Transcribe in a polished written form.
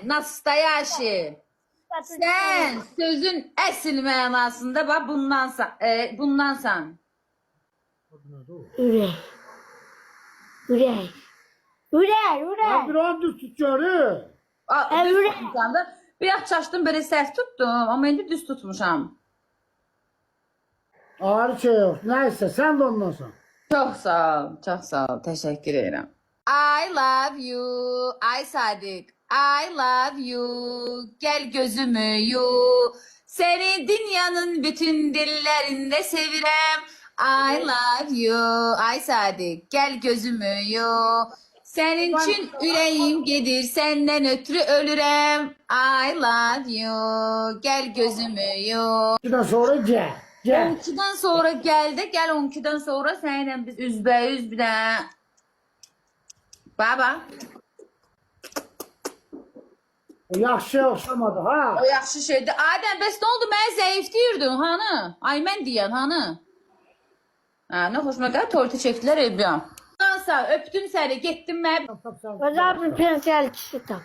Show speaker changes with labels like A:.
A: Nastayaşi. Sen sözün əsl mənasında bax bundansan.
B: Ürək. Ürək. Ürək, ürək.
C: Bir an düz tutacağını.
A: Düz tutmuşam da. Bir yax çaşdım belə səhv tutdum, amma indi düz tutmuşam.
C: Ağrı şey yok. Neyse sen de ondansan.
A: Çox sağ ol, çox sağ ol. Təşəkkür edirəm. I love you, ay Sadiq. I love you, gel gözümü yu. Seni dünyanın bütün dillerinde sevirem. I love you, ay Sadiq. Gel gözümü yu. Senin için yüreğim gedir, senden ötürü ölürem. I love you, gel gözümü yu.
C: 2'den sonra gel. Gel.
A: 12'den sonra gel de gel 12'den sonra seninle biz üzbəyüz bir də. Baba.
C: Yaxşı oxşamadı ha.
A: O yaxşı şeydir. Adəm, bəs nə oldu? Mənə zəif deyirdin, hanı? Ay mən deyən, hanı? Ha, nə xoşuma gəlir, tortu çəkdilər evdən. Sağ, öpdüm səni, getdim mən.
B: Hocam bir pensiyel kişi tam.